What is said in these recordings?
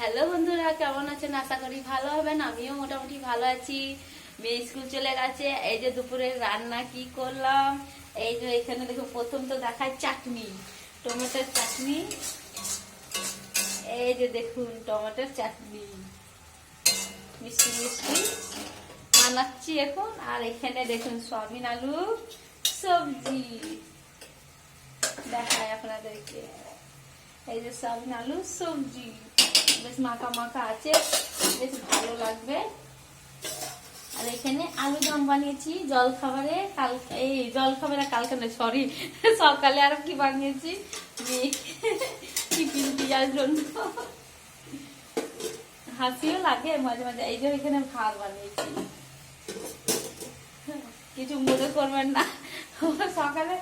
Hello বন্ধুরা, কেমন আছেন? আশা করি ভালো হবেন। আমিও মোটামুটি ভালো আছি। মেয়ে স্কুল চলে গেছে। এই যে দুপুরে রান্না কি করলাম, এই যে এখানে দেখো, প্রথম তো দেখায় চাটনি, টমেটোর চাটনি। এই যে দেখুন টমেটোর চাটনি, মিষ্টি মিষ্টি বানাচ্ছি এখন। আর এখানে দেখুন সয়াবিন আলু সবজি দেখায় আপনাদেরকে। এই যে সয়াবিন আলু সবজি বেশ মাখা মাখা আছে, বেশ ভালো লাগবে। আর এখানে আলু দম বানিয়েছি জল খাবারে। এই জল খাবারে কালকে না, সরি, সকালে আর কি বানিয়েছি টিফিন দেওয়ার জন্য। হাসিও লাগে মাঝে মাঝে। এই যে এখানে ভাত বানিয়েছি, কিছু মনে করবেন না। সকালে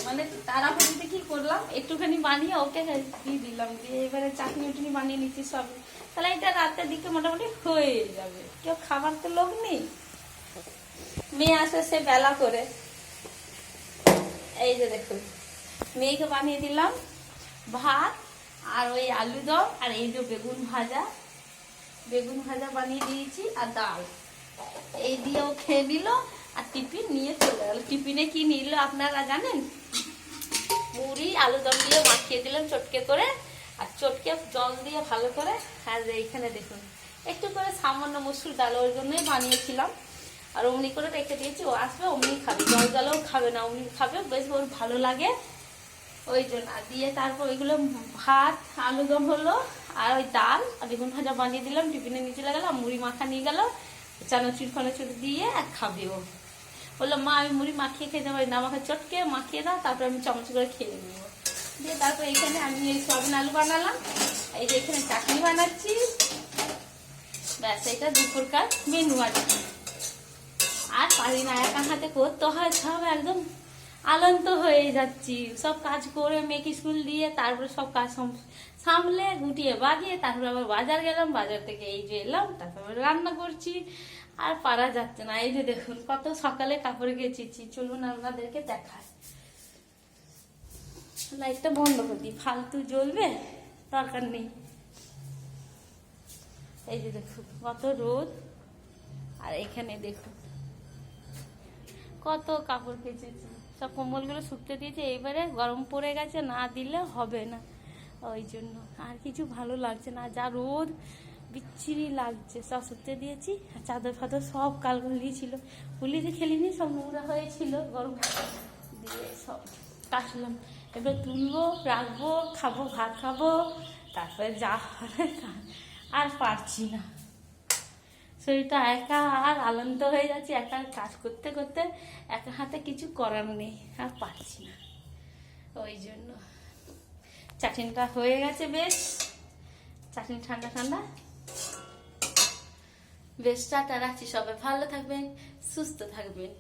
মানে তাড়াহুড়িতে কি করলাম, একটুখানি বানিয়ে ওকে দিয়ে দিলাম, দিয়ে এবারে চাটনি উটনি বানিয়ে নিচ্ছি সব। তাহলে এটা রাতের দিকে মোটামুটি হয়ে যাবে। কেউ খাবার তো লোক নেই, মেয়ে আসে সে বেলা করে। এই যে দেখুন মেয়েকে বানিয়ে দিলাম ভাত আর ওই আলু দম, আর এই যে বেগুন ভাজা বানিয়ে দিয়েছি, আর ডাল। এই দিয়ে ও খেয়ে নিল আর টিফিন নিয়ে চলে গেল। টিফিনে কি নিল আপনারা জানেন? মুড়ি আলু দম দিয়ে মাখিয়ে দিলাম চটকে করে, আর চটকে জল দিয়ে ভালো করে। আর এইখানে দেখুন একটু করে সামান্য মসুর ডাল, ওই জন্যই বানিয়েছিলাম। আর অমনি করে রেখে দিয়েছি, ও আসবে অমনি খাবে, জল জলেও খাবে না, অমনি খাবে, বেশ ওর ভালো লাগে ওই জন্য। আর দিয়ে তারপর ওইগুলো ভাত আলু দম হলো, আর ওই ডাল আর বেগুন ভাজা বানিয়ে দিলাম, টিফিনে নিয়ে চলে গেল। মুড়ি মাখা নিয়ে গেল, চানাচুর ফানাচুর দিয়ে আর খাবে। ও বললো মা আমি মুড়ি মাখিয়ে খেতে পারি না, আমাকে চটকে মাখিয়ে দাও, তারপর আমি চামচ করে খেয়ে নেবো। দিয়ে তারপর এখানে আমি এই সয়াবিন আলু বানালাম, এই যে এখানে চাটনি বানাচ্ছি। ব্যাস, এটা দুপুরকার মেনু আছে। আর পারি না, একা হাতে করতে হয় সব, একদম আলন্ত হয়ে যাচ্ছি। সব কাজ করে মেয়েকে স্কুল দিয়ে তারপরে সব কাজ সামলে গুটিয়ে বাগিয়ে তারপরে আবার বাজার গেলাম, বাজার থেকে এই যে এলাম, তারপরে রান্না করছি। আর পারা যাচ্ছে না। এই যে দেখুন কত সকালে কাপড় কেচেছি, চলুন আপনাদেরকে দেখায়। লাইটটা বন্ধ করে দিই, ফালতু জ্বলবে, দরকার নেই। এই যে দেখুন কত রোদ, আর এখানে দেখুন কত কাপড় কেচেছি, সব কম্বলগুলো শুকতে দিয়েছে। এইবারে গরম পড়ে গেছে, না দিলে হবে না, ওই জন্য আর কিছু ভালো লাগছে না। যা রোদ, বিচ্ছিরি লাগছে। সব শুকতে দিয়েছি, আর চাদর ফাদর সব কাল ছিল, হুলিতে খেলিনি, সব নোংরা হয়েছিল, গরম দিয়ে সব কাটলাম। এবার তুলবো, রাখবো, খাবো, ভাত খাবো, তারপরে যা হবে। আর পারছি না, শরীরটা একা আর আনন্দ হয়ে যাচ্ছে, একা কাজ করতে করতে একা হাতে কিছু করার নেই, আর পারছি না। ওই জন্য চাটনিটা হয়ে গেছে বেশ, চাটনি ঠান্ডা ঠান্ডা। বেশ, টাটা রাখছি, সবাই ভালো থাকবেন, সুস্থ থাকবেন।